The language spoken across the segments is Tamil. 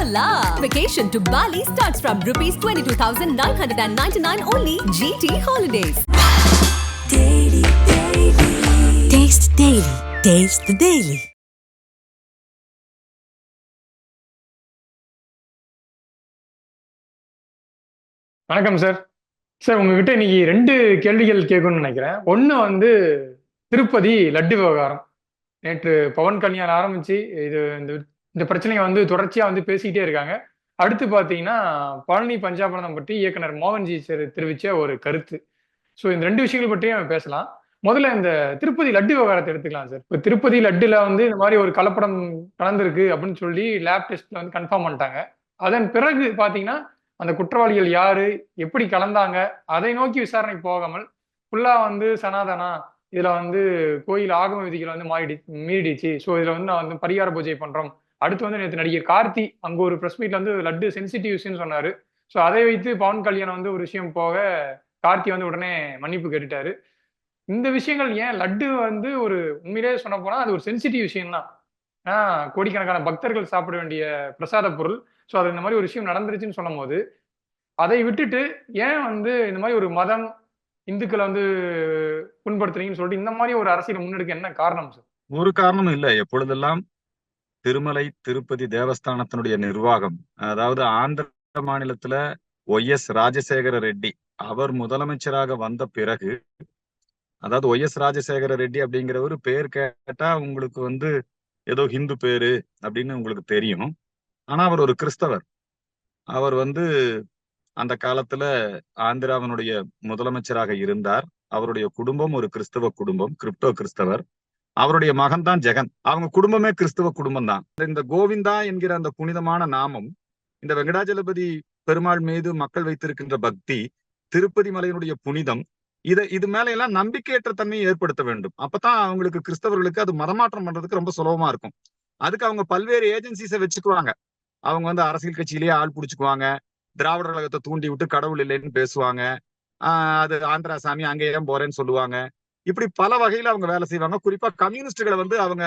Hola! Vacation to Bali starts from rupees 22,999 only. GT Holidays. Daily. Taste Daily. Taste the Daily. வணக்கம் சார். உங்ககிட்ட இன்னைக்கு 2 கேள்விகள் கேட்கணும்னு நினைக்கிறேன். ஒண்ணு திருப்பதி லட்டு விவகாரம். நேற்று பவன் கல்யாணம் ஆரம்பிச்சு இது இந்த இந்த பிரச்சனையை தொடர்ச்சியா பேசிக்கிட்டே இருக்காங்க. அடுத்து பாத்தீங்கன்னா பழனி பஞ்சாபரணம் பற்றி இயக்குனர் மோகன்ஜி சார் தெரிவிச்ச ஒரு கருத்து. இந்த 2 விஷயங்கள் பற்றியும் பேசலாம். முதல்ல இந்த திருப்பதி லட்டு விவகாரத்தை எடுத்துக்கலாம் சார். இப்போ திருப்பதி லட்டுல இந்த மாதிரி ஒரு கலப்படம் கலந்திருக்கு அப்படின்னு சொல்லி லேப் டெஸ்ட்ல கன்ஃபார்ம் பண்ணிட்டாங்க. அதன் பிறகு பாத்தீங்கன்னா அந்த குற்றவாளிகள் யாரு, எப்படி கலந்தாங்க, அதை நோக்கி விசாரணை போகாமல் ஃபுல்லா சனாதனா இதுல கோயில் ஆகம விதிகளை மீறிடுச்சு. இதுல நான் பரிகார பூஜை பண்றோம். அடுத்து நேற்று நடிகர் கார்த்தி அங்க ஒரு பிரஸ் மீட்ல லட்டு சென்சிட்டிவ் விஷயம் சொன்னாரு. அதை வைத்து பவன் கல்யாணம் ஒரு விஷயம் போக கார்த்தி உடனே மன்னிப்பு கேட்டுட்டாரு. இந்த விஷயங்கள் ஏன் லட்டு ஒரு உண்மையிலே சொன்ன போனா அது ஒரு சென்சிட்டிவ் விஷயம் தான். கோடிக்கணக்கான பக்தர்கள் சாப்பிட வேண்டிய பிரசாத பொருள். அது இந்த மாதிரி ஒரு விஷயம் நடந்துருச்சுன்னு சொல்லும் போது அதை விட்டுட்டு ஏன் இந்த மாதிரி ஒரு மதம் இந்துக்களை புண்படுத்துறீங்கன்னு சொல்லிட்டு இந்த மாதிரி ஒரு அரசியல் முன்னெடுக்க என்ன காரணம் சார்? ஒரு காரணமும் இல்லை. எப்பொழுதெல்லாம் திருமலை திருப்பதி தேவஸ்தானத்தினுடைய நிர்வாகம், அதாவது ஆந்திர மாநிலத்துல ஒய்.எஸ். ராஜசேகர ரெட்டி அவர் முதலமைச்சராக வந்த பிறகு, அதாவது ஒய்.எஸ். ராஜசேகர ரெட்டி அப்படிங்கிறவர் பேர் கேட்டா உங்களுக்கு ஏதோ ஹிந்து பேரு அப்படின்னு உங்களுக்கு தெரியும். ஆனா அவர் ஒரு கிறிஸ்தவர். அவர் அந்த காலத்துல ஆந்திராவினுடைய முதலமைச்சராக இருந்தார். அவருடைய குடும்பம் ஒரு கிறிஸ்தவ குடும்பம், கிரிப்டோ கிறிஸ்தவர். அவருடைய மகன் தான் ஜெகன். அவங்க குடும்பமே கிறிஸ்தவ குடும்பம் தான். இந்த கோவிந்தா என்கிற அந்த புனிதமான நாமம், இந்த வெங்கடாஜலபதி பெருமாள் மீது மக்கள் வைத்திருக்கின்ற பக்தி, திருப்பதி மலையினுடைய புனிதம், இது மேல எல்லாம் நம்பிக்கையற்ற தன்மையை ஏற்படுத்த வேண்டும். அப்பதான் அவங்களுக்கு கிறிஸ்தவர்களுக்கு அது மதமாற்றம் பண்றதுக்கு ரொம்ப சுலபமா இருக்கும். அதுக்கு அவங்க பல்வேறு ஏஜென்சிஸை வச்சுக்குவாங்க. அவங்க அரசியல் கட்சியிலேயே ஆள் பிடிச்சுக்குவாங்க. திராவிடர் கழகத்தை தூண்டி விட்டு கடவுள் இல்லைன்னு பேசுவாங்க. அது ஆந்திரா சாமி அங்க ஏன் போறேன்னு சொல்லுவாங்க. இப்படி பல வகையில அவங்க வேலை செய்வாங்க. குறிப்பா கம்யூனிஸ்டுகளை அவங்க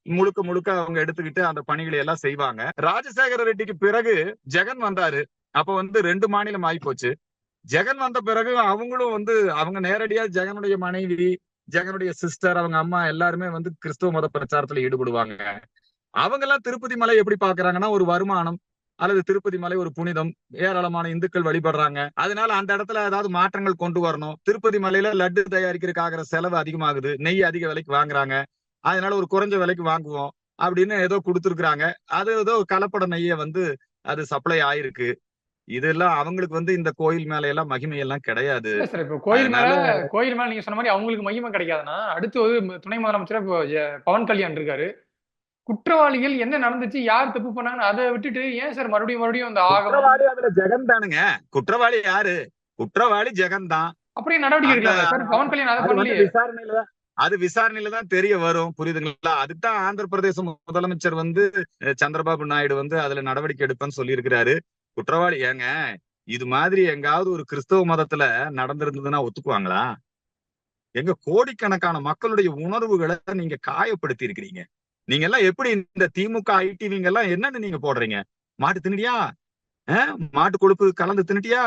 முழுக்க அவங்க எடுத்துக்கிட்டு அந்த பணிகளை எல்லாம் செய்வாங்க. ராஜசேகர ரெட்டிக்கு பிறகு ஜெகன் வந்தாரு. அப்ப 2 மாநிலம் ஆகி போச்சு. ஜெகன் வந்த பிறகு அவங்களும் அவங்க நேரடியா ஜெகனுடைய மனைவி, ஜெகனுடைய சிஸ்டர், அவங்க அம்மா எல்லாருமே கிறிஸ்தவ மத பிரச்சாரத்துல ஈடுபடுவாங்க. அவங்க எல்லாம் திருப்பதி மலை எப்படி பாக்குறாங்கன்னா ஒரு வருமானம், அல்லது திருப்பதி மலை ஒரு புனிதம், ஏராளமான இந்துக்கள் வழிபடுறாங்க, அதனால அந்த இடத்துல ஏதாவது மாற்றங்கள் கொண்டு வரணும். திருப்பதி மலையில லட்டு தயாரிக்கிறதுக்கு ஆகிற செலவு அதிகமாகுது, நெய் அதிக விலைக்கு வாங்குறாங்க, அதனால ஒரு குறைஞ்ச விலைக்கு வாங்குவோம் அப்படின்னு ஏதோ கொடுத்துருக்குறாங்க. அது ஏதோ கலப்பட நெய்ய அது சப்ளை ஆயிருக்கு. இதெல்லாம் அவங்களுக்கு இந்த கோயில் மேல எல்லாம் மகிமை எல்லாம் கிடையாது. கோயில் மேல நீங்க சொன்ன மாதிரி அவங்களுக்கு மகிமை கிடைக்காதுன்னா, அடுத்து ஒரு துணை முதலமைச்சர் பவன் கல்யாண் இருக்காரு. குற்றவாளிகள் என்ன நடந்துச்சு, யார் தப்பு பண்ணாங்கன்னு அதை விட்டுட்டு ஏன் சார் மறுபடியும் அந்த குற்றவாளி அதுல ஜெகன் தானுங்க. குற்றவாளி யாரு? குற்றவாளி ஜெகன் தான். அப்படியே நடவடிக்கை எடுக்கலாமா சார்? பவன் கல்யாண் அதை பண்ணலையே. அது விசாரணையில தான் தெரிய வரும். புரியுதுங்களா? அதுதான் ஆந்திர பிரதேச முதலமைச்சர் சந்திரபாபு நாயுடு அதுல நடவடிக்கை எடுப்பேன்னு சொல்லி இருக்கிறாரு. குற்றவாளி ஏங்க இது மாதிரி எங்காவது ஒரு கிறிஸ்தவ மதத்துல நடந்திருந்ததுன்னா ஒத்துக்குவாங்களா? எங்க கோடிக்கணக்கான மக்களுடைய உணர்வுகளை நீங்க காயப்படுத்தி இருக்கிறீங்க. நீங்க எல்லாம் எப்படி இந்த திமுக ஐடிவிங்க எல்லாம் என்னன்னு நீங்க போடுறீங்க? மாட்டு தின்னுட்டியா? மாட்டு கொழுப்பு கலந்து தின்னுட்டியா?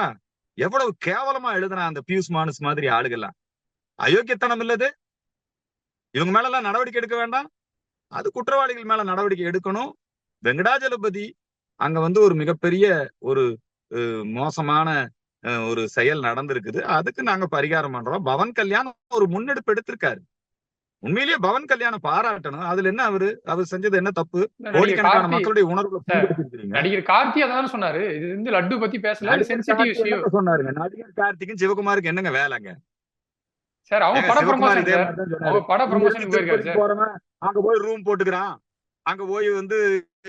எவ்வளவு கேவலமா எழுதுனா அந்த பியூஸ் மானுஸ் மாதிரி ஆளுகள்லாம். அயோக்கியத்தனம் இல்லது. இவங்க மேல எல்லாம் நடவடிக்கை எடுக்க வேண்டாம். அது குற்றவாளிகள் மேல நடவடிக்கை எடுக்கணும். வெங்கடாஜலபதி அங்க ஒரு மிகப்பெரிய ஒரு மோசமான ஒரு செயல் நடந்திருக்குது. அதுக்கு நாங்க பரிகாரம் பண்றோம். பவன் கல்யாண் ஒரு முன்னெடுப்பு எடுத்திருக்காரு. உண்மையிலேயே பவன் கல்யாணம் பாராட்டணும். அதுல என்ன அவர் செஞ்சது என்ன தப்பு? கோடிக்கணக்கான மக்களுடைய உணர்வுல நடிகர் கார்த்தி அதான் சொன்னாரு. இது லட்டு பத்தி பேசல, சென்சிட்டிவ் விஷயம் சொன்னாருங்க. நடிகர் கார்த்திக்கும் சிவகுமாருக்கு என்னங்க வேலைங்க சார்? அவங்க பட ப்ரமோஷன் பட ப்ரமோஷனுக்கு போயிருக்காரு சார். போறவன் அங்க போய் ரூம் போட்டுக்கிறான், அங்க போய்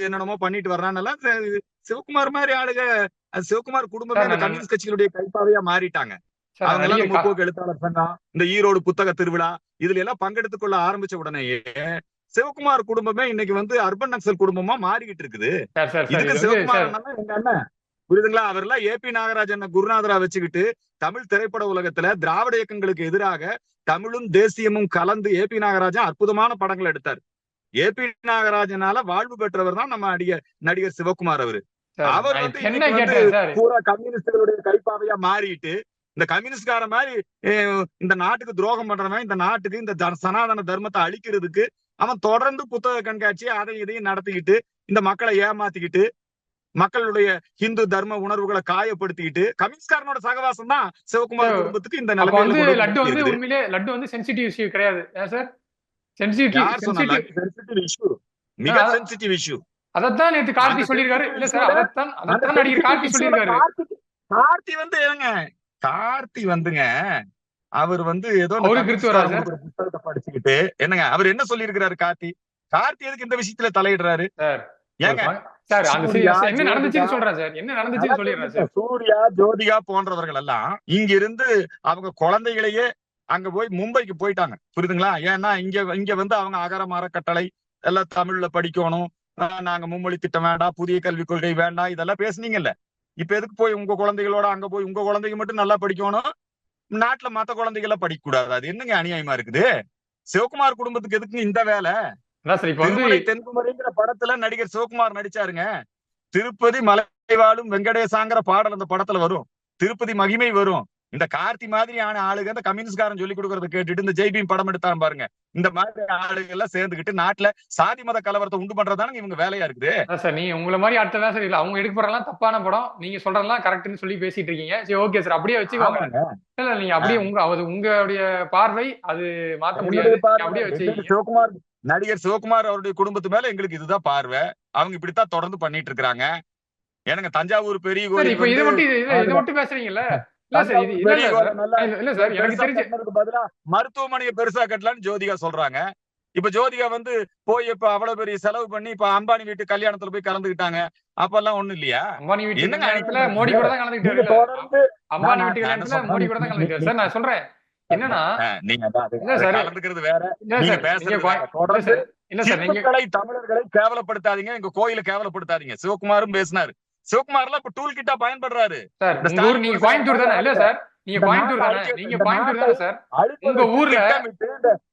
என்னென்னமோ பண்ணிட்டு வர்றான்னெல்லாம் சிவகுமார் மாதிரி ஆளுங்க. சிவகுமார் குடும்பமே இந்த கம்யூனிஸ்ட் கட்சிகளுடைய கைப்பாவையா மாறிட்டாங்க. அவங்க எல்லாம் முற்போக்கு எழுத்தாளர் சங்கம், இந்த ஈரோடு புத்தக திருவிழா இதுல எல்லாம் பங்கெடுத்துக் கொள்ள ஆரம்பிச்ச உடனேயே சிவகுமார் குடும்பமே இன்னைக்கு அர்பன் நக்சல் குடும்பமா மாறிக்கிட்டு இருக்குது. இதுக்கு சிவகுமார் எங்க அண்ணன், புரியுதுங்களா? அவர்லாம் ஏபி நாகராஜன் குருநாதரா வச்சுக்கிட்டு தமிழ் திரைப்பட உலகத்துல திராவிட இயக்கங்களுக்கு எதிராக தமிழும் தேசியமும் கலந்து ஏபி நாகராஜன் அற்புதமான படங்கள் எடுத்தார். ஏபி நாகராஜனால வாழ்வு பெற்றவர் தான் நம்ம நடிகர் சிவகுமார். அவரு சார் அவர் நான் வந்து இப்ப என்ன இன்னைக்கு வந்து கேட்டேன் சார்? பூரா கம்யூனிஸ்டுகளுடைய கைப்பாவையா மாறிட்டு இந்த கம்யூனிஸ்ட்கார மாதிரி இந்த நாட்டுக்கு துரோகம் பண்றவன், இந்த நாட்டுக்கு இந்த சனாதன தர்மத்தை அழிக்கிறதுக்கு அவன் தொடர்ந்து புத்தக கண்காட்சி அதை இதையும் நடத்திக்கிட்டு இந்த மக்களை ஏமாத்திக்கிட்டு மக்களுடைய ஹிந்து தர்ம உணர்வுகளை காயப்படுத்திக்கிட்டு கம்யூனிஸ்ட்காரனோட சகவாசம் தான் சிவகுமார் குடும்பத்துக்கு இந்த அப்ப வந்து நிலைமையில லட்டு வந்து உண்மையிலே லட்டு வந்து சென்சிட்டிவ் இஷ்யூ கிடையாது ஏன் சார்? யார் சொன்னா? சென்சிட்டிவ் இஷ்யூ, மிக சென்சிட்டிவ் இஷ்யூ. அதத்தான் நேத்து கார்த்தி சொல்லிருக்காரு. இல்ல சார், அதத்தான் நடிகர் கார்த்தி சொல்லிருக்காரு. கார்த்தி வந்து ஏங்க, கார்த்தி வந்துங்க அவர் வந்து ஏதோ புத்தகத்தை படிச்சுக்கிட்டு என்னங்க அவர் என்ன சொல்லி இருக்கிறாரு? கார்த்தி எதுக்கு இந்த விஷயத்துல தலையிடுறாரு? ஏங்க சார் என்ன நடந்துச்சுன்னு சொல்றேன் சார், என்ன நடந்துச்சுன்னு சொல்லிடுறேன் சார். சூர்யா, ஜோதிகா போன்றவர்கள் எல்லாம் இங்க இருந்து அவங்க குழந்தைகளையே அங்க போய் மும்பைக்கு போயிட்டாங்க, புரியுதுங்களா? ஏன்னா இங்க வந்து அவங்க அகர கட்டளை எல்லாம் தமிழ்ல படிக்கணும், நாங்க மும்மொழி திட்டம் வேண்டாம், புதிய கல்விக் கொள்கை வேண்டாம், இதெல்லாம் பேசுனீங்கல்ல. இப்ப எதுக்கு போய் உங்க குழந்தைகளோட அங்க போய் உங்க குழந்தைங்க மட்டும் நல்லா படிக்கணும், நாட்டுல மத்த குழந்தைகளை படிக்க கூடாது? அது என்னங்க அநியாயமா இருக்குது? சிவகுமார் குடும்பத்துக்கு எதுக்கு இந்த வேலை? தென்குமரிங்கிற படத்துல நடிகர் சிவகுமார் நடிச்சாருங்க. திருப்பதி மலைவாழும் வெங்கடேசாங்கிற பாடல் அந்த படத்துல வரும், திருப்பதி மகிமை வரும். இந்த கார்த்தி மாதிரியான ஆளுங்க இந்த கம்யூனிஸ்ட்காரன் சொல்லி கொடுக்கறத கேட்டுட்டு இந்த ஜெய்பீம் படம் எடுத்தாங்க பாருங்க, இந்த மாதிரி ஆளுங்க எல்லாம் சேர்ந்துகிட்டு நாட்டுல சாதி மத கலவரத்தை உண்டு பண்றதானங்க இவங்க வேலையா இருக்குது. சார் நீ உங்களை மாதிரி அடுத்த தான் சார் இல்ல, அவங்க எடுக்க போறதெல்லாம் தப்பான படம், நீங்க சொல்றதெல்லாம் கரெக்ட்னு சொல்லி பேசிட்டு இருக்கீங்க. சரி ஓகே சார், அப்படியே வச்சுக்கோங்க. இல்ல நீங்க அப்படியே உங்களுடைய பார்வை அது மாத்த முடியாது, அப்படியே வச்சுக்கீங்க. சிவகுமார் நடிகர் சிவகுமார் அவருடைய குடும்பத்து மேல எங்களுக்கு இதுதான் பார்வை, அவங்க இப்படித்தான் தொடர்ந்து பண்ணிட்டு இருக்காங்க. எனக்கு தஞ்சாவூர் பெரிய கோயில் இப்ப இதை மட்டும் பேசுறீங்கல்ல. மருத்துவமனையை பெருசா கட்டலான்னு ஜோதிகா சொல்றாங்க. இப்ப ஜோதிகா வந்து போய் இப்ப அவ்வளவு பெரிய செலவு பண்ணி இப்ப அம்பானி வீட்டு கல்யாணத்துல போய் கலந்துக்கிட்டாங்க, அப்பெல்லாம் ஒண்ணும் இல்லையா? அம்பானி வீட்டு கல்யாணத்துல மோடி கூட தான் கலந்துக்கிட்டாரு. அம்பானி வீட்டு கல்யாணத்துல மோடி கூட தான் கலந்துக்கிட்டாரு சார். நான் சொல்றேன் என்னன்னா, நீங்க கலந்துக்கிறது வேற, நீங்க பேசுறது தமிழர்களை கேவலப்படுத்தாதீங்க, எங்க கோயிலை கேவலப்படுத்தாதீங்க. சிவகுமாரும் பேசினாரு. சிவகுமார்லாம் இப்ப டூல் கிட்டா பயன்படுறாரு சார். நீங்க கோயம்புத்தூர் தானே? இல்ல சார், நீங்க கோயம்புத்தூர் தானே? நீங்க கோயம்புத்தூர் தானே சார்? உங்க ஊர்ல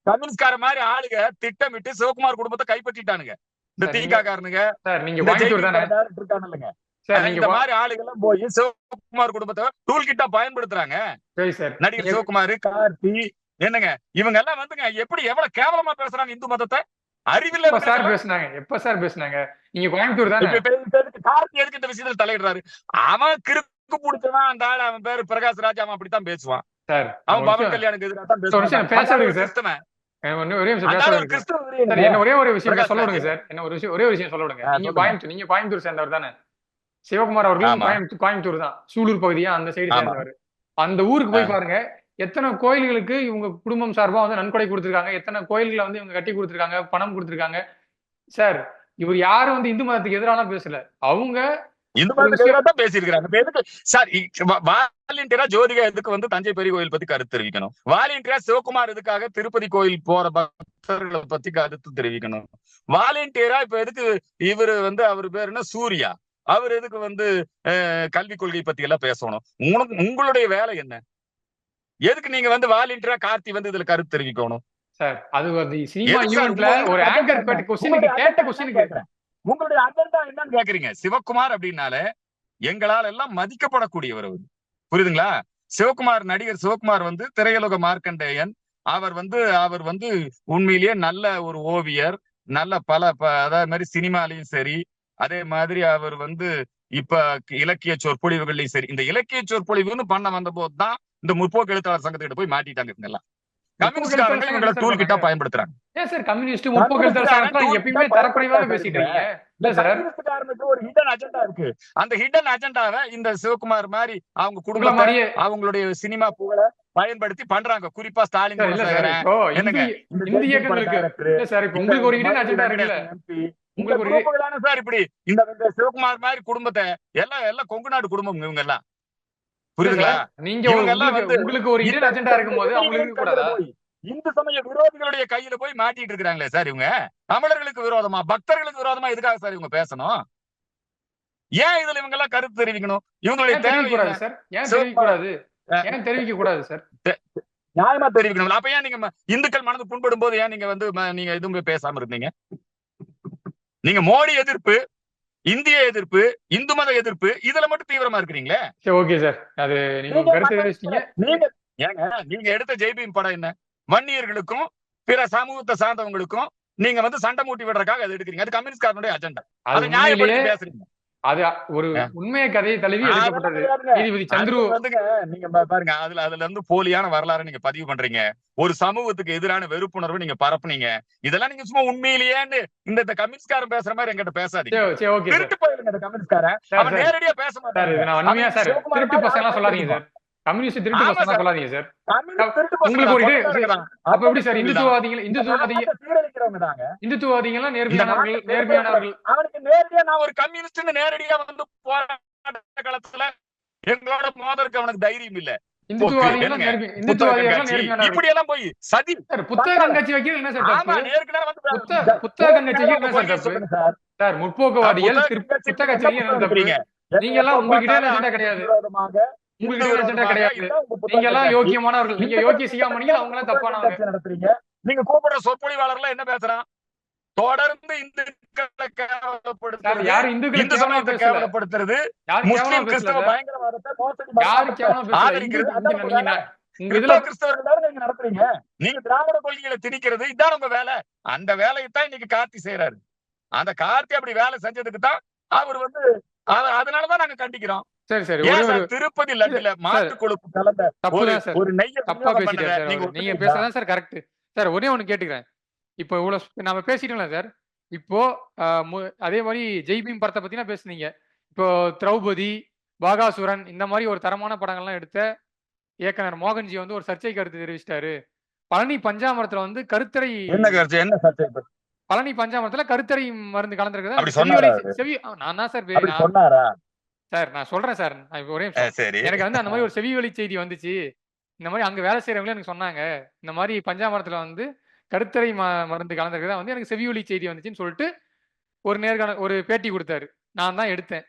கம்யூனிஸ்ட்கார மாதிரி ஆளுங்க திட்டமிட்டு சிவகுமார் குடும்பத்தை கைப்பற்றிட்டானுங்க இந்த திமுக காரனுங்க. சார் நீங்க கோயம்புத்தூர் தானே இருக்கானுங்க சார்? இந்த மாதிரி ஆளுங்க எல்லாம் போய் சிவகுமார் குடும்பத்தை டூல் கிட்டா பயன்படுத்துறாங்க. சரி சார். நடிகர் சிவகுமார், கார்த்தி, என்னங்க இவங்க எல்லாம் வந்துங்க எப்படி எவ்வளவு கேவலமா பேசுறாங்க இந்து மதத்தை. அறிவில்ல சார் பேசுனாங்க. எப்ப சார் பேசுனாங்க? நீங்க கோயம்புத்தூர் தானே? கார்த்தி எதுக்கு இந்த விஷயத்துல தலையிடுறாரு? அவன் கிறுக்கு புடிச்சவன் அந்த ஆள், அவன் பேரு பிரகாஷ் ராஜ், அவன் அப்படித்தான் பேசுவான் சார். அவன் பவன் கல்யாணுக்கு எதிராக தான் பேசுவான். பேசுறதுக்கு சார் என்ன ஒரே ஒரு விஷயம் சொல்ல விடுங்க சார். என்ன ஒரே ஒரு விஷயம் சொல்ல விடுங்க. நீங்க கோயம்புத்தூர் சேர்ந்தவர் தானே? சிவகுமார் அவர்களும் கோயம்புத்தூர் தான், சூலூர் பகுதியா அந்த சைடு சேர்ந்தவர். அந்த ஊருக்கு போய் பாருங்க, எத்தனை கோயில்களுக்கு இவங்க குடும்பம் சார்பா வந்து நன்கொடை கொடுத்திருக்காங்க, எத்தனை கோயில்களை வந்து இவங்க கட்டி கொடுத்திருக்காங்க, பணம் கொடுத்திருக்காங்க சார். இவர் யாரும் வந்து இந்து மதத்துக்கு எதிரான பேசல, அவங்க இந்து மதத்துக்கு எதிராக தான் பேசியிருக்கிறாங்க. சார் வாலண்டியரா ஜோதிகா எதுக்கு வந்து தஞ்சை பெரிய கோயில் பத்தி கருத்து தெரிவிக்கணும்? வாலண்டியரா சிவகுமார் எதுக்காக திருப்பதி கோயில் போற பக்தர்களை பத்தி கருத்து தெரிவிக்கணும்? வாலண்டியரா இப்ப எதுக்கு இவரு வந்து அவர் பேர் என்ன, சூர்யா, அவர் எதுக்கு வந்து கல்விக் கொள்கை பத்தி எல்லாம் பேசணும்? உங்களுடைய வேலை என்ன? எதுக்கு நீங்க வந்து வாலண்டியரா கார்த்தி வந்து இதுல கருத்து தெரிவிக்கணும் சார்? அது வந்து சினிமா ஈவென்ட்ல ஒரு ஆங்கர் கேட்ட क्वेश्चन உங்களுடைய அஜெண்டா என்னன்னு கேக்குறீங்க. சிவகுமார் அப்படின்னாலே எங்களால் எல்லாம் மதிக்கப்படக்கூடியவர் அவர், புரியுதுங்களா? சிவகுமார், நடிகர் சிவகுமார் வந்து திரையுலக மார்க்கண்டேயன். அவர் வந்து உண்மையிலேயே நல்ல ஒரு ஓவியர், நல்ல அதே மாதிரி சினிமாலையும் சரி, அதே மாதிரி அவர் வந்து இப்ப இலக்கிய சொற்பொழிவுகள்லயும் சரி. இந்த இலக்கிய சொற்பொழிவுன்னு பண்ண வந்த போதுதான் இந்த முற்போக்கு எழுத்தாளர் சங்கத்திட்ட போய் மாட்டிட்டாங்க இவங்க எல்லாம். கம்யூனிஸ்ட்காரங்க இவங்களை டூல் கிட்டா பயன்படுத்துறாங்க. ஏன் சார் கம்யூனிஸ்ட் முற்போக்கு எழுத்தாளர் சங்கத்துல எப்பயுமே தரக்குறைவாக பேசிட்டு இருக்கீங்க? இல்ல சார், கம்யூனிஸ்ட்காரனுக்கு ஒரு ஹிடன் அஜெண்டா இருக்கு. அந்த ஹிடன் அஜெண்டாவை இந்த சிவகுமார் மாதிரி அவங்க குடும்ப அவங்களுடைய சினிமா புகழை பயன்படுத்தி பண்றாங்க. குறிப்பா ஸ்டாலின் என்னங்க இந்த இயக்கங்களுக்கு இல்ல சார், இப்ப உங்களுக்கு ஒரு ஹிடன் அஜெண்டா இருக்குல்ல, உங்களுக்கு ஒரு சார் இப்படி இந்த சிவகுமார் மாதிரி குடும்பத்தை எல்லாம் கொங்கு நாடு குடும்பம் இவங்க எல்லாம், புரியுதுங்களா? நீங்க உங்களுக்கு ஒரு ஹிடன் அஜெண்டா இருக்கும்போது அவங்களுக்கு கூடாதா? இந்து சமய விரோதிகளுடைய கையில போய் மாட்டிட்டு இருக்காங்களே சார் இவங்க. தமிழர்களுக்கு விரோதமா, பக்தர்களுக்கு விரோதமா எதுக்காக சார் இவங்க பேசணும்? ஏன் இதுல இவங்க எல்லாம் கருத்து தெரிவிக்கணும்? இவங்களுடைய தெரிவிக்கூடாது சார். ஏன் தெரிவிக்கூடாது? ஏன் தெரிவிக்க கூடாது சார்? நியாயமா தெரிவிக்கணும். அப்ப ஏன் நீங்க இந்துக்கள் மனது புண்படும் போது ஏன் நீங்க வந்து நீங்க எதுவும் பேசாம இருந்தீங்க? நீங்க மோடி எதிர்ப்பு, இந்திய எதிர்ப்பு, இந்து மத எதிர்ப்பு, இதுல மட்டும் தீவிரமா இருக்கிறீங்களே. சரி, ஓகே சார். அது நீங்க உங்க கருத்து தெரிவிச்சிட்டீங்க. நீங்க ஏங்க நீங்க எடுத்த ஜெய்பீம் படம் என்ன? வன்னியர்களுக்கும் பிற சமூகத்தை சார்ந்தவங்களுக்கும் நீங்க வந்து சண்டை மூட்டி விடுறதுக்காக அதை எடுக்கிறீங்க. அது கம்யூனிஸ்ட் அஜெண்டா. அது அதை நியாயப்படுத்தி உண்மையிலேயே பேசுறீங்க. அது ஒரு உண்மைய கதையை தழுவி எடுக்கப்பட்டது. நீதிபதி சந்துரு வந்துங்க நீங்க பாருங்க, அதுல இருந்து போலியான வரலாறு நீங்க பதிவு பண்றீங்க. ஒரு சமூகத்துக்கு எதிரான வெறுப்புணர்வு நீங்க பரப்புனீங்க. இதெல்லாம் நீங்க சும்மா உண்மையிலேயே இந்த கம்யூனிஸ்ட்காரன் பேசுற மாதிரி என்கிட்ட பேசாதீங்க. சரி, ஓகே சார். திருட்டு போயிருங்க இந்த கம்யூனிஸ்ட்காரன். அவன் நேரடியா பேச சார், மாட்டான். இது நான் உண்மையா சார், திருட்டு பசங்க எல்லாம் சொல்லாதீங்க சார். கம்யூனிஸ்ட் திருட்டு ஆமா பசங்க சார். சொல்லாதீங்க சார். திருட்டு உங்களுக்கு ஒரு பசங்க இது தான். அப்ப எப்படி சார் சீரழிக்கிறவங்க தாங்க. இந்துத்துவாதிகள் எல்லாம் நேர்மையானவர்கள். அவனுக்கு நேரடியா நான் ஒரு கம்யூனிஸ்ட் நேரடியா வந்து போராட்ட காலத்துல எங்களோட மோதலுக்கு அவனுக்கு தைரியம் இல்ல. இந்துத்துவாதிகள் எல்லாம் நேர்மையானவர்கள். இப்படி எல்லாம் போய் சதி சார், புத்தக கண்காட்சி வைக்கிறது என்ன சார் ஆமா தப்பு? ஏற்கனவே புத்தக கண்காட்சி வைக்கிறது என்ன சார் தப்பு? சார், முற்போக்குவாதிகள் புத்தக கட்சி வைக்கிறது என்ன தப்பு? நீங்க எல்லாம் உங்ககிட்ட அஜெண்டா கிடையாது. உங்ககிட்ட ஒரு அஜெண்டா கிடையாது. நீங்க எல்லாம் யோக்கியமானவர்கள். நீங்க யோக்கிய சிகாமணிகள், அவங்க எல்லாம் தப்பானவங்க. நடத்துறீங்க. நீங்க கூப்பிடுற சொற்பொழிவாளர்லாம் என்ன பேசுறான்? தொடர்ந்து இந்துக்களை கேவலப்படுத்துறது, யாரு இந்துக்களை இந்து சமயத்தை கேவலப்படுத்துறது, முஸ்லிம் கிறிஸ்தவ பயங்கரவாதத்தை ஆதரிக்கிறது. உங்க இதுல கிறிஸ்தவர்கள் நீங்க நடத்துறீங்க. நீங்க திராவிட கொள்கைகளை திணிக்கிறது, இதான் உங்க வேலை. அந்த வேலையைத்தான் இன்னைக்கு கார்த்தி செய்யறாரு. அந்த கார்த்தி அப்படி வேலை செஞ்சதுக்கு தான் அவர் வந்து அதனாலதான் நாங்க கண்டிக்கிறோம். சரி சரி, திருப்பதி லட்டுல மாட்டு கொழுப்பு கலந்த ஒரு நெய்ய தப்பா பேசிட்டேன். நீங்க பேசுறதா சார் கரெக்ட் சார். ஒரே ஒண்ணு கேட்டுக்கிறேன். இப்போ இவ்வளவு நம்ம பேசிட்டோம்ல சார். இப்போ அதே மாதிரி ஜெய்பீம் படத்தை பத்தினா பேசுனீங்க. இப்போ திரௌபதி, பாகாசுரன் இந்த மாதிரி ஒரு தரமான படங்கள்லாம் எடுத்த இயக்குனர் மோகன்ஜி வந்து ஒரு சர்ச்சை கருத்து தெரிவிச்சிட்டாரு. பழனி பஞ்சாமரத்துல வந்து கருத்தடை என்ன கருத்து, என்ன சர்ச்சை? பழனி பஞ்சாமரத்துல கருத்தடை மருந்து கலந்துருக்குது. நான் தான் சார் சார் நான் சொல்றேன் சார். ஒரே எனக்கு வந்து அந்த மாதிரி ஒரு செவி வழி செய்தி வந்துச்சு. இந்த மாதிரி அங்க வேலை செய்யறவங்களே எனக்கு சொன்னாங்க. இந்த மாதிரி பஞ்சாமரத்துல வந்து கருத்தடை மருந்து கலந்துருக்குதா வந்து எனக்கு செவி வழி செய்தி வந்துச்சுன்னு சொல்லிட்டு ஒரு பேட்டி கொடுத்தாரு. நான் தான் எடுத்தேன்.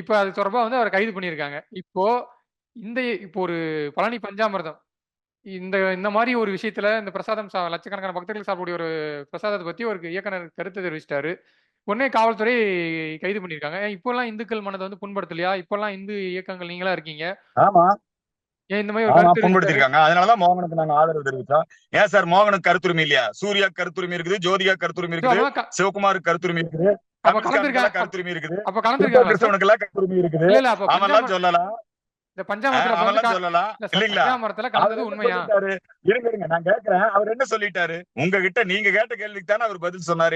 இப்ப அது தொடர்பா வந்து அவரை கைது பண்ணியிருக்காங்க. இப்போ ஒரு பழனி பஞ்சாமிர்தம் இந்த மாதிரி ஒரு விஷயத்துல இந்த பிரசாதம் லட்சக்கணக்கான பக்தர்கள் சாப்பிடக்கூடிய ஒரு பிரசாதத்தை பத்தி ஒரு இயக்குனர் கருத்து தெரிவிச்சிட்டாரு. உடனே காவல்துறை கைது பண்ணிருக்காங்க. இப்பெல்லாம் இந்துக்கள் மனதை வந்து புண்படுத்தலையா? இப்பெல்லாம் இந்து இயக்கங்கள் நீங்களா இருக்கீங்க. ஆமா, ஏன் இந்த மாதிரி ஒரு கருத்து புண்படுத்திருக்காங்க? அதனாலதான் மோகனுக்கு நாங்க ஆதரவு தெரிவிச்சோம். ஏன் சார் மோகனுக்கு கருத்துரிமை இல்லையா? சூர்யா கருத்துரிமை இருக்குது, ஜோதிகா கருத்துரிமை இருக்குது, சிவகுமாருக்கு கருத்துரிமை இருக்குது, கருத்துரிமை இருக்குது, அப்ப கலந்துருக்காங்க, கிறிஸ்தவனுக்கு எல்லாம் கருத்துரிமை இருக்குது. அவெல்லாம் சொல்லலாம், இந்த பஞ்சாமரத்துல சொல்லலாம் இல்லீங்களா? கலந்தது உண்மையா? இருங்க நான் கேட்கிறேன். அவர் என்ன சொல்லிட்டாரு? உங்ககிட்ட நீங்க கேட்ட கேள்விக்கு தானே அவர் பதில் சொன்னாரு.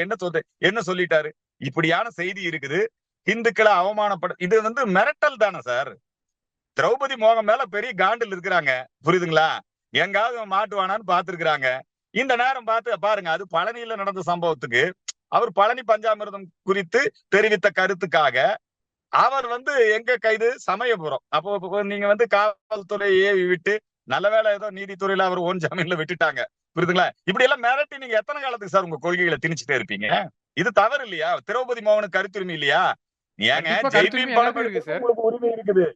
என்ன சொல்லிட்டாரு? இப்படியான செய்தி இருக்குது, இந்துக்களை அவமானப்பட, இது வந்து மிரட்டல் தானே சார்? திரௌபதி மோகம் மேல பெரிய காண்டில் இருக்கிறாங்க, புரியுதுங்களா? எங்காவது மாட்டுவானான்னு பாத்துருக்காங்க. இந்த நேரம் பார்த்து பாருங்க, அது பழனியில நடந்த சம்பவத்துக்கு அவர் பழனி பஞ்சாமிர்தம் குறித்து தெரிவித்த கருத்துக்காக அவர் வந்து எங்க கைது? சமயபுரம். அப்போ நீங்க வந்து காவல்துறையை விட்டு, நல்ல வேளை ஏதோ நீதித்துறையில அவர் ஓன் ஜாமீன்ல விட்டுட்டாங்க, புரியுதுங்களா? இப்படி எல்லாம் மிரட்டி நீங்க எத்தனை காலத்துக்கு சார் உங்க கொள்கைகளை திணிச்சுட்டே இருப்பீங்க? இது தவறு இல்லையா? திரௌபதி மோகனுக்கு கருத்துரிமை இல்லையா? ஏங்க ஜெய்பீம் படம் உங்களுக்கு உரிமை இருக்குது.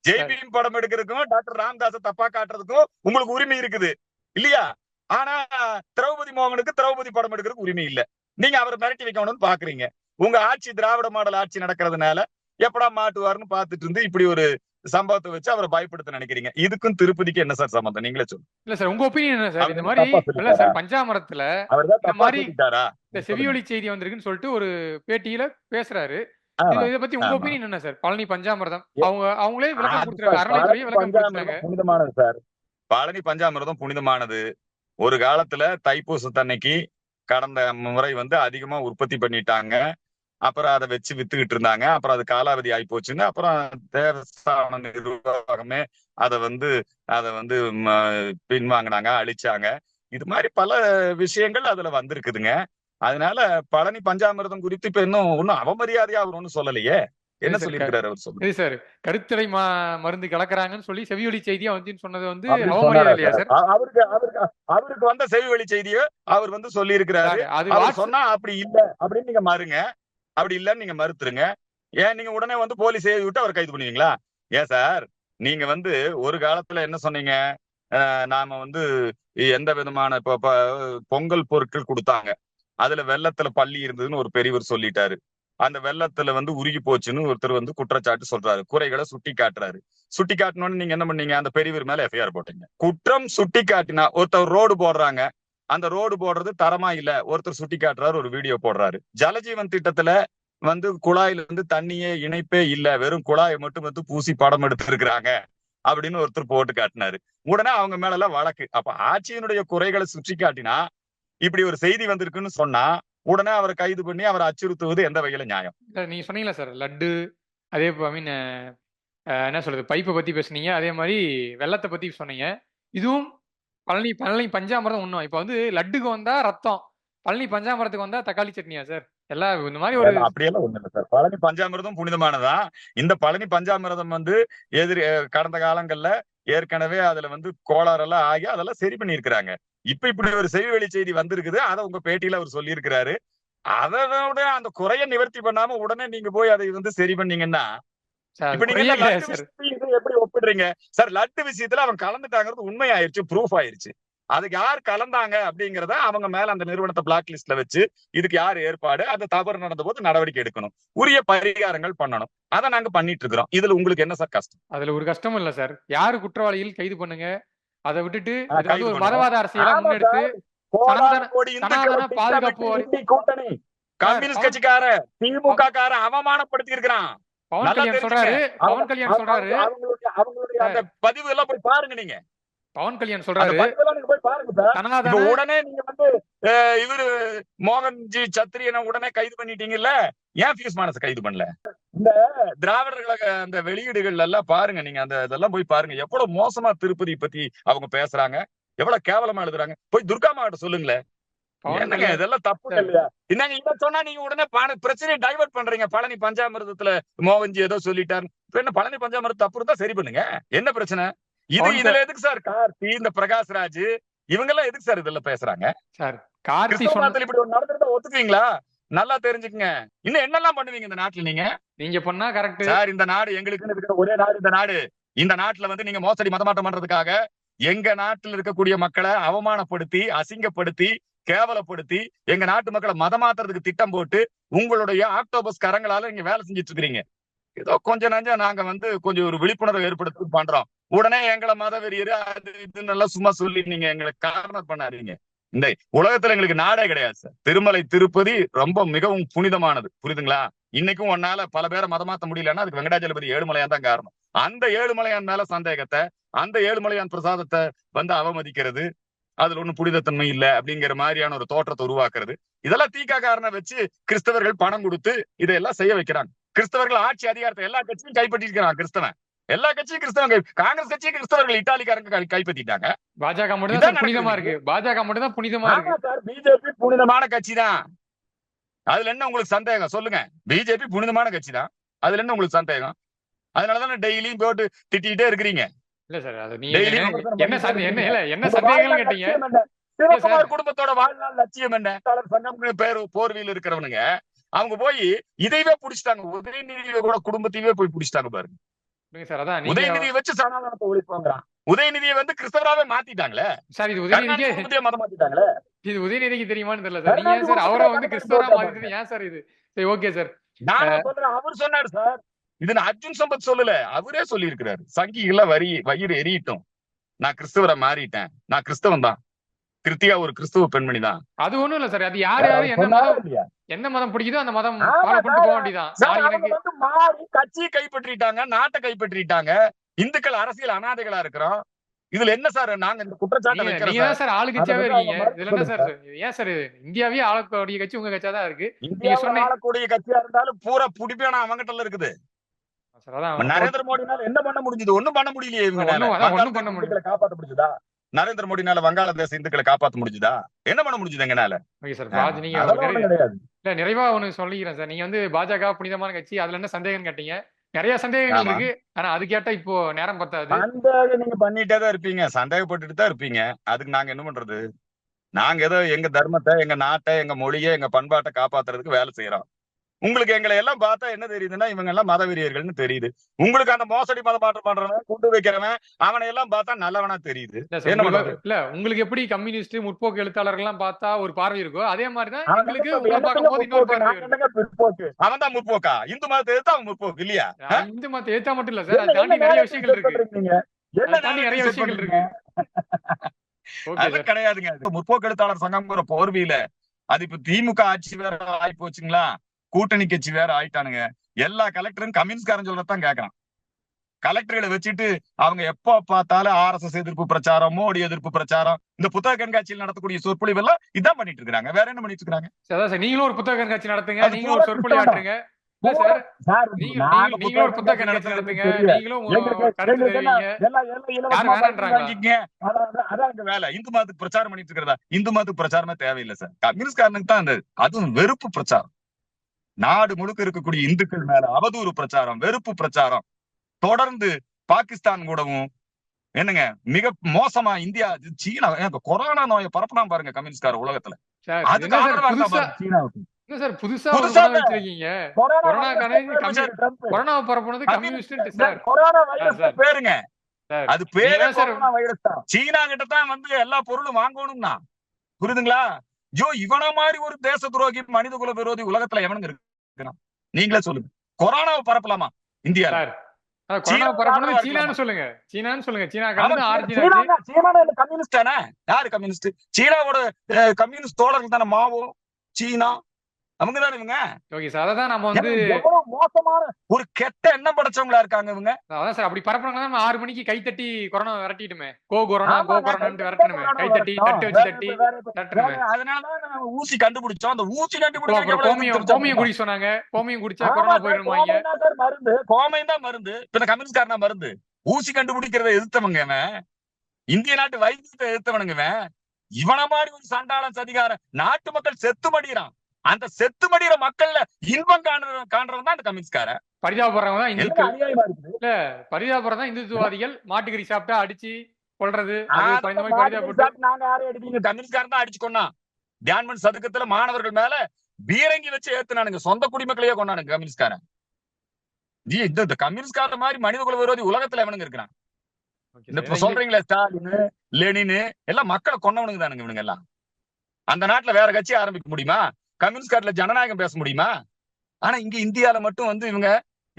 ஜெய்பீம் படம் எடுக்கிறதுக்கும் டாக்டர் ராமதாஸை தப்பா காட்டுறதுக்கும் உங்களுக்கு உரிமை இருக்குது இல்லையா? ஆனா திரௌபதி மோகனுக்கு திரௌபதி படம் எடுக்கிறதுக்கு உரிமை இல்ல. நீங்க அவரை மிரட்டி வைக்கணும்னு பாக்குறீங்க. உங்க ஆட்சி திராவிட மாடல் ஆட்சி நடக்கிறதுனால எப்படா மாட்டுவாருன்னு பாத்துட்டு இருந்து இப்படி ஒரு சம்பவத்தை வச்சு அவரை பயப்படுத்த நினைக்கிறீங்க. இதுக்கும் திருப்பதிக்கு என்ன சார் சம்பந்தம்? நீங்களே சொல்லுங்க. இல்ல சார், உங்க ஒப்பீனியன் என்ன சார்? இந்த மாதிரி இல்ல சார், பஞ்சாமரத்துல இந்த மாதிரி இந்த செவியொலி செய்தி வந்திருக்குன்னு சொல்லிட்டு ஒரு பேட்டியில பேசுறாரு. இதை பத்தி உங்க ஒப்பீனியன் என்ன சார்? பழனி பஞ்சாமிர்தம் அவங்களே விளக்கம் கொடுத்துருக்காங்க, அறநிலைத்துறை விளக்கம் கொடுத்துருக்காங்க. புனிதமானது சார், பழனி பஞ்சாமிர்தம் புனிதமானது. ஒரு காலத்துல தைப்பூசத்தன்னைக்கு கடந்த முறை வந்து அதிகமா உற்பத்தி பண்ணிட்டாங்க. அப்புறம் அதை வச்சு வித்துக்கிட்டு இருந்தாங்க. அப்புறம் அது காலாவதி ஆகி போச்சுன்னு அப்புறம் தேவஸ்தான நிர்வாகமே அதை வந்து பின்வாங்கினாங்க, அழிச்சாங்க. இது மாதிரி பல விஷயங்கள் அதுல வந்திருக்குதுங்க. அதனால பழனி பஞ்சாமிர்தம் குறித்து இப்ப ஒன்னும் அவமரியாதையா அவர் ஒன்னும் சொல்லலையே. என்ன சொல்லியிருக்கிறாரு அவர்? சொல்லுங்க சார். கருத்தடை மருந்து கலக்குறாங்கன்னு சொல்லி செவிவழி செய்தியா வந்து சொன்னது வந்து அவமரியாதை இல்லையா சார்? அவருக்கு வந்த செவிவழி செய்தியை அவர் வந்து சொல்லி இருக்கிறாரு. அது சொன்னா அப்படி இல்ல அப்படின்னு நீங்க மாறுங்க. அப்படி இல்லன்னு நீங்க மறுத்துருங்க. ஏன் நீங்க உடனே வந்து போலீஸ் ஏவி விட்டு அவர் கைது பண்ணுவீங்களா? ஏன் சார், நீங்க வந்து ஒரு காலத்துல என்ன சொன்னீங்க? நாம வந்து எந்த விதமான பொங்கல் பொருட்கள் கொடுத்தாங்க, அதுல வெள்ளத்துல பள்ளி இருந்ததுன்னு ஒரு பெரியவர் சொல்லிட்டாரு. அந்த வெள்ளத்துல வந்து உருகி போச்சுன்னு ஒருத்தர் வந்து குற்றச்சாட்டு சொல்றாரு, குறைகளை சுட்டி காட்டுறாரு. சுட்டி காட்டணும்னு நீங்க என்ன பண்ணீங்க? அந்த பெரியவர் மேல எஃப்ஐஆர் போட்டீங்க. குற்றம் சுட்டி காட்டினா ஒருத்தர் ரோடு போடுறாங்க, அந்த ரோடு போடுறது தரமா இல்ல, ஒருத்தர் சுட்டி காட்டுறாரு, ஒரு வீடியோ போடுறாரு. ஜலஜீவன் திட்டத்துல வந்து குழாயில இருந்து தண்ணியே இணைப்பே இல்ல, வெறும் குழாயை மட்டும் வந்து பூசி படம் எடுத்து இருக்கிறாங்க அப்படின்னு ஒருத்தர் போட்டு காட்டினாரு. உடனே அவங்க மேல எல்லாம் வழக்கு. அப்ப ஆட்சியினுடைய குறைகளை சுட்டி காட்டினா, இப்படி ஒரு செய்தி வந்திருக்குன்னு சொன்னா உடனே அவரை கைது பண்ணி அவரை அச்சுறுத்துவது எந்த வகையில நியாயம்? நீங்க சொன்னீங்களா சார் லட்டு, அதே ஐ மீன் என்ன சொல்றது, பைப்பை பத்தி பேசுனீங்க, அதே மாதிரி வெள்ளத்தை பத்தி சொன்னீங்க. இதுவும் பழனி பழனி பஞ்சாமிரதம் ஒண்ணும். இப்ப வந்து லட்டுக்கு வந்தா ரத்தம், பழனி பஞ்சாமிரத்துக்கு வந்தா தக்காளி சட்னியா சார்? எல்லாம் இந்த மாதிரி ஒரு அப்படியெல்லாம் ஒண்ணு இல்லை சார். பழனி பஞ்சாமிரதம் புனிதமானதான். இந்த பழனி பஞ்சாமிரதம் வந்து கடந்த காலங்கள்ல ஏற்கனவே அதுல வந்து கோளாறெல்லாம் ஆகி அதெல்லாம் சரி பண்ணியிருக்கிறாங்க. இப்ப இப்படி ஒரு செய்தி செய்தி வந்திருக்குது, அதை உங்க பேட்டியில அவர் சொல்லியிருக்கிறாரு. அதோட அந்த குறைய நிவர்த்தி பண்ணாம உடனே நீங்க போய் அதை வந்து சரி பண்ணீங்கன்னா, இப்ப நீங்க லட்டு விஷயத்தை எப்படி ஒப்பிடுறீங்க சார்? லட்டு விஷயத்துல அவன் கலந்துட்டாங்கிறது உண்மையாயிருச்சு, ப்ரூஃப் ஆயிருச்சு. அதுக்கு யார் கலந்தாங்க அப்படிங்கறத அவங்க மேல அந்த நிறுவனத்தை பிளாக் லிஸ்ட்ல வச்சு இதுக்கு யார் ஏற்பாடு, அந்த தவறு நடந்த போது நடவடிக்கை எடுக்கணும், உரிய பரிகாரங்கள் பண்ணணும். அதை நாங்க பண்ணிட்டு இருக்கிறோம். இதுல உங்களுக்கு என்ன சார் கஷ்டம்? அதுல ஒரு கஷ்டமும் இல்ல சார். யாரு குற்றவாளிகள் கைது பண்ணுங்க, அதை விட்டுட்டு ஒரு மதவாத அரசியலை முன்னெடுத்து பாதுகாப்பு கூட்டணி கம்யூனிஸ்ட் கட்சிக்கார திமுக கார அவமானப்படுத்தி இருக்கிறான். பவன் கல்யாண் சொல்றாரு, பவன் கல்யாண் சொல்றாரு, அவங்களுடைய அந்த பதிவு எல்லாம் போய் பாருங்க. நீங்க பவன் கல்யாண் சொல்றாரு, போய் பாருங்க. உடனே நீங்க வந்து இவரு மோகன்ஜி சத்திரியனை உடனே கைது பண்ணிட்டீங்கல்ல, ஏன் பியூஸ் மானஸை கைது பண்ணல? இந்த திராவிடர் கழக அந்த வெளியீடுகள் எல்லாம் பாருங்க. நீங்க அந்த இதெல்லாம் போய் பாருங்க, எவ்வளவு மோசமா திருப்பதி பத்தி அவங்க பேசுறாங்க, எவ்வளவு கேவலமா எழுதுறாங்க. போய் துர்கா மாவட்ட சொல்லுங்களேன். என்னங்க இதெல்லாம் தப்பு இல்லையா? என்னங்க இத சொன்னா நீங்க உடனே பிரச்சனையை டைவர்ட் பண்றீங்க. பழனி பஞ்சாமிரதத்துல மோகன்ஜி ஏதோ சொல்லிட்டாரு, என்ன பழனி பஞ்சாமிரதம் தப்பு இருந்தா சரி பண்ணுங்க, என்ன பிரச்சனை? இதுல எதுக்கு சார் கார்த்தி, இந்த பிரகாஷ்ராஜ் இவங்க எல்லாம் எதுக்கு சார் இதெல்லாம் பேசுறாங்க? சார் கார்த்தி இப்படி ஒரு நடந்துட்டா ஒத்துக்குவீங்களா? நல்லா தெரிஞ்சுக்குங்க. இன்னும் என்னெல்லாம் பண்ணுவீங்க இந்த நாட்டுல? நீங்க பண்ணா கரெக்ட் சார். இந்த நாடு எங்களுக்கு இருக்கிற ஒரே நாடு இந்த நாடு. இந்த நாட்டுல வந்து நீங்க மோசடி மதமாட்டம் பண்றதுக்காக எங்க நாட்டுல இருக்கக்கூடிய மக்களை அவமானப்படுத்தி, அசிங்கப்படுத்தி, கேவலப்படுத்தி, எங்க நாட்டு மக்களை மதமாத்துறதுக்கு திட்டம் போட்டு உங்களுடைய ஆக்டோபஸ் கரங்களால நீங்க வேலை செஞ்சுட்டு இருக்கிறீங்க. ஏதோ கொஞ்சம் நஞ்சம் நாங்க வந்து கொஞ்சம் ஒரு விழிப்புணர்வு ஏற்படுத்தி பண்றோம். உடனே எங்களை மத வெறியரு அது இது நல்லா சும்மா சொல்லி நீங்க எங்களை கார்னர் பண்ணாதீங்க. இந்த உலகத்துல எங்களுக்கு நாடே கிடையாது சார். திருமலை திருப்பதி ரொம்ப மிகவும் புனிதமானது, புரியுதுங்களா? இன்னைக்கும் ஒன்னால பல பேரை மதமாத்த முடியலன்னா அதுக்கு வெங்கடாஜலபதி ஏழுமலையான் தான் காரணம். அந்த ஏழுமலையான் மேல சந்தேகத்தை, அந்த ஏழுமலையான் பிரசாதத்தை வந்து அவமதிக்கிறது, அதுல ஒண்ணும் புனிதத்தன்மை இல்ல அப்படிங்கிற மாதிரியான ஒரு தோற்றத்தை உருவாக்குறது, இதெல்லாம் தீகா காரணம் வச்சு கிறிஸ்தவர்கள் பணம் கொடுத்து இதையெல்லாம் செய்ய வைக்கிறாங்க. கிறிஸ்தவர்கள் ஆட்சி அதிகாரத்தை எல்லா கட்சியும் கைப்பற்றிருக்கிறான். கிறிஸ்தவன் எல்லா கட்சியும் கிறிஸ்தவங்க, காங்கிரஸ் கட்சியும் கிறிஸ்தவர்கள் இட்டாலிக்காரங்க கைப்பற்றிட்டாங்க. பாஜக மட்டும் தான் புனிதமா இருக்கு. பாஜக மட்டும் தான் புனிதமா இருக்கு சார். பிஜேபி புனிதமான கட்சி தான். அதுல என்ன உங்களுக்கு சந்தேகம் சொல்லுங்க? பிஜேபி புனிதமான கட்சி தான், அதுல என்ன உங்களுக்கு சந்தேகம்? அதனாலதான் டெய்லியும் போட்டு திட்டிகிட்டே இருக்கிறீங்க. இல்ல சார், அது நீங்க என்ன சந்தேகம் கேட்டீங்க? சிவகுமார் குடும்பத்தோட வாழ்நாள் லட்சியம் என்ன? சங்கம் பேர் போர்வியில் இருக்கிறவனுங்க அவங்க போய் இதைவே புடிச்சிட்டாங்க. உதயநிதியை கூட குடும்பத்தையே போய் புடிச்சிட்டாங்க பாருங்க. உதயநிதியை வச்சு சனாதனத்தை ஒழிப்பாங்கிறான். உதயநிதியை வந்து கிறிஸ்தவராவே மாத்திட்டாங்களே சார். இது உதயநிதியே மதம் மாத்திட்டாங்களே. இது உதயநிதிக்கு தெரியுமான்னு தெரியல சார். நீங்க சார் அவரை வந்து கிறிஸ்தவரா மாத்திட்டு ஏன் சார் இது? சரி ஓகே சார், நான் சொல்றேன். அவர் சொன்னாரு சார், இது அர்ஜுன் சம்பத் சொல்லல, அவரே சொல்லி இருக்கிறாரு. சங்கிகள வயிறு எரியட்டும், நான் கிறிஸ்தவரை மாறிட்டேன், நான் கிறிஸ்தவன் தான், கிருத்தியா ஒரு கிறிஸ்தவ பெண்மணி தான். அது ஒண்ணும் இல்ல சார். அது யாரு என்ன மதம் பிடிக்குதோ அந்த மதம் ஃபாலோ பண்ணிட்டு போக வேண்டியதான். மாறி கட்சியை கைப்பற்றிட்டாங்க, நாட்டை கைப்பற்றிட்டாங்க. இந்துக்கள் அரசியல் அனாதைகளா இருக்கிறோம். இதுல என்ன சார் நாங்க இந்த குற்றச்சாட்டை வைக்கிறோம் சார்? ஆளுங்கட்சியாவே இருக்கீங்க, இதுல என்ன சார்? ஏன் சார் இந்தியாவே ஆளக்கூடிய கட்சி உங்க கட்சியா தான் இருக்கு. நீங்க சொன்ன ஆளக்கூடிய கட்சியா இருந்தாலும் பூரா புடிப்பான அவங்ககிட்ட இருக்குது. நரேந்திர மோடினால என்ன பண்ண முடிஞ்சது? ஒண்ணும் பண்ண முடியலையே. இவங்க காப்பாற்ற முடிஞ்சதா? நரேந்திர மோடினால வங்காளதேச இந்துக்களை காப்பாற்ற முடிஞ்சுதா? என்ன பண்ண முடிஞ்சது எங்கனால? நிறைவா ஒண்ணு சொல்லிக்கிறேன் சார். நீங்க வந்து பாஜக புனிதமான கட்சி, அதுல என்ன சந்தேகம் கேட்டீங்க? நிறைய சந்தேகங்கள் இருக்கு. ஆனா அது கேட்டா இப்போ நேரம் பத்தாது. சந்தேகம் நீங்க பண்ணிட்டே தான் இருப்பீங்க, சந்தேகப்பட்டுட்டு தான் இருப்பீங்க. அதுக்கு நாங்க என்ன பண்றது? நாங்க ஏதோ எங்க தர்மத்தை, எங்க நாட்டை, எங்க மொழியை, எங்க பண்பாட்டை காப்பாத்துறதுக்கு வேலை செய்யறோம். உங்களுக்கு எங்களை எல்லாம் பார்த்தா என்ன தெரியுதுன்னா இவங்க எல்லாம் மதவெறியர்கள்னு தெரியுது. உங்களுக்கு அந்த மோசடி மதமாற்றம் பண்றவன் கொண்டு வைக்கிறவன் அவனை எல்லாம் பார்த்தா நல்லவனா தெரியுது. என்ன பண்றது? இல்ல உங்களுக்கு எப்படி கம்யூனிஸ்ட் முற்போக்கு எழுத்தாளர்கள் எல்லாம் பார்த்தா ஒரு பார்வை இருக்கோ அதே மாதிரிதான் அவன் எங்களுக்கு என்னங்க உங்களை பார்க்கும்போது இன்னொரு பார்வை நான் இருக்கு. என்னங்க பிற்போக்கு? அவன் தான் முற்போக்கா? இந்து மதத்தை எடுத்து அவன் முற்போக்கு இல்லையா? இந்து மதத்தை ஏத்தா மட்டும் இல்ல சார், அதை தாண்டி நிறைய விஷயங்கள் இருக்கு. என்ன அதை தாண்டி நிறைய விஷயங்கள் இருக்கு. ஓகே அது சார். கிடையாதுங்க. முற்போக்கு எழுத்தாளர் சங்கம்ங்கிற போர்வையில அது இப்ப திமுக ஆட்சி வேற ஆகி போச்சுங்களா, கூட்டணி கட்சி வேற ஆயிட்டானுங்க. எல்லா கலெக்டரும் கம்யூனிஸ்ட்காரன் சொல்றதான் கேட்கறான். கலெக்டர்களை வச்சுட்டு அவங்க எப்ப பார்த்தாலும் RSS எதிர்ப்பு பிரச்சாரம், மோடி எதிர்ப்பு பிரச்சாரம், இந்த புத்தக கண்காட்சியில் நடத்தக்கூடிய சொற்பொழிவு எல்லாம் இதான் பண்ணிட்டு இருக்காங்க. வேற என்ன பண்ணிட்டு இருக்காங்க? அதான் சார், நீங்களும் ஒரு புத்தக கண்காட்சி நடத்துங்க, அது நீங்களும் ஒரு சொற்பொழி ஆற்றுங்க. இல்ல சார், சார், நாங்க நீங்களும் ஒரு புத்தக கண்காட்சி நடத்துங்க, தெரியல. நீங்களும் ஒரு எங்களுக்கு கருத்து தெரிவிங்க. எல்லாம் இலவசமா யாரும் வேணான்றாங்களா? வாங்கிக்கங்க. அதான் எங்க வேலை. இந்து மதத்துக்கு பிரச்சாரம் பண்ணிட்டு இருக்கிறதா? இந்து மதத்துக்கு பிரச்சாரமே தேவையில்லை சார். கம்யூனிஸ்ட்காரனுக்கு தான் அந்த அதுவும் வெறுப்பு பிரச்சாரம். நாடு முழுக்க இருக்கக்கூடிய இந்துக்கள் மேல அவதூறு பிரச்சாரம், வெறுப்பு பிரச்சாரம் தொடர்ந்து பாகிஸ்தான் கூடவும் என்னங்க மிக மோசமா இந்தியா சீனா கொரோனா நோயை பரப்புனா பாருங்க கம்யூனிஸ்ட்கார உலகத்துல. சார், அதுக்கு என்ன சார் ஆதரவா இருந்தா புதுசா பாருங்க சீனாவுக்கு. என்ன சார் புதுசா ஒரு புதுசா குணம் வச்சிருக்கீங்க? கொரோனா கொரோனாவை பரப்புனது communist sir. Corona virus sir. பேருங்க. சார், அது பேரே நீங்க சார் கொரோனா வைரஸ் தான். சீனா கிட்ட தான் வந்து எல்லா பொருளும் வாங்கணும்னா புரியுதுங்களா? இவன மாதிரி ஒரு தேச துரோகி மனித குல விரோதி உலகத்துல எவனுங்க இருக்கிறான்? நீங்களே சொல்லுங்க. கொரோனாவை பரப்பலாமா இந்தியா? சார், கொரோனா பரப்புனது சீனான்னு சொல்லுங்க. சீனான்னு சொல்லுங்க. சீனா கடந்து ஆர்ஜின் கம்யூனிஸ்ட் தானே? யாரு கம்யூனிஸ்ட்? சீனாவோட கம்யூனிஸ்ட் தோழர்கள் தானே மாவோ, சீனா, அவங்க தானே இவங்க. ஓகே சார், அதான் நம்ம வந்து எவ்வளவு மோசமான ஒரு கெட்ட எண்ணம் படைச்சவங்களா இருக்காங்க இவங்க. அதான் சார், அப்படி பரப்புனாங்க நம்ம 6 மணிக்கு கைத்தட்டி கொரோனா விரட்டிட்டுமே. கோ கொரோனான்னு விரட்டணுமே. கைத்தட்டி தட்டு வச்சு தட்டி தட்டணுமே. அதனாலதான் நம்ம ஊசி கண்டுபிடிச்சோம். அந்த ஊசி அப்புறம் கோமியம் குடி சொன்னாங்க. கோமியம் குடிச்சா கொரோனா போயிடுவாங்க. மருந்து கோமையும் தான் மருந்து. இப்ப கம்யூனிஸ்ட்காரனா மருந்து. ஊசி கண்டுபிடிக்கிறத எதிர்த்தவங்க இவன். இந்திய நாட்டு வைத்தியத்தை எதிர்த்தவனுங்க இவன். இவன மாதிரி ஒரு சண்டாளன் சதிகாரன். நாட்டு மக்கள் செத்து மடிறான். அந்த செத்து மடிகிற மக்கள்ல இன்பம் காண்றவன் தான் அந்த கம்யூனிஸ்ட்காரன். பரிதாபப்படுறவங்க தான் இந்துக்கள். இல்ல, பரிதாபப்படுறது தான் இந்துத்துவாதிகள். மாட்டுக்கறி சாப்பிட்டா அடிச்சு கொல்றது. இந்த மாதிரி பரிதாபப்பட்டு நாங்க யாரையும் அடிப்பீங்க? கம்யூனிஸ்ட்காரன் தான் அடிச்சு கொண்டான். தியான்மன் சதுக்கத்துல மாணவர்கள் மேல பீரங்கி வச்சு ஏத்துனானுங்க. சொந்த குடிமக்களையே கொண்டானுங்க கம்யூனிஸ்ட்காரன். இந்த கம்யூனிஸ்ட்காரன் மாதிரி மனித குல விரோதி உலகத்துல எவனுங்க இருக்கிறான்? இந்த சொல்றீங்களே ஸ்டாலின், லெனின் எல்லாம் மக்களை கொண்டவனுங்க தானுங்க இவனுங்க எல்லாம். அந்த நாட்டுல வேற கட்சி ஆரம்பிக்க முடியுமா? கம்யூனிஸ்ட் கார்டுல ஜனநாயகம் பேச முடியுமா? ஆனா இங்க இந்தியால மட்டும் வந்து இவங்க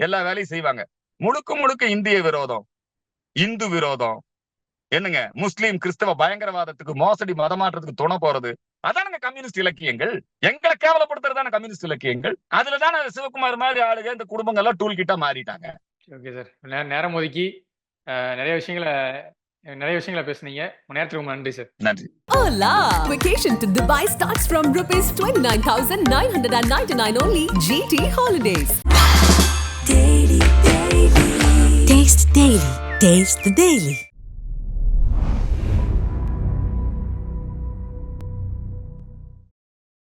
எல்லா வேலையும் செய்வாங்க. முழுக்க முழுக்க இந்திய விரோதம், இந்து விரோதம், என்னங்க முஸ்லீம் கிறிஸ்தவ பயங்கரவாதத்துக்கு, மோசடி மதமாற்றத்துக்கு துணை போறது அதானுங்க கம்யூனிஸ்ட் இலக்கியங்கள். எங்களை கேவலப்படுத்துறதான கம்யூனிஸ்ட் இலக்கியங்கள். அதுலதானே சிவகுமார் மாதிரி ஆளுங்க இந்த குடும்பங்கள் எல்லாம் டூல் கிட்டா மாறிட்டாங்க. ஓகே சார், நேரம் ஒதுக்கி நிறைய விஷயங்களை பேசுனீங்க. நேரத்துக்கு நன்றி சார். நன்றி. Hola! Vacation to Dubai starts from ₹29,999 only. GT Holidays. Taste the Daily. Taste the Daily.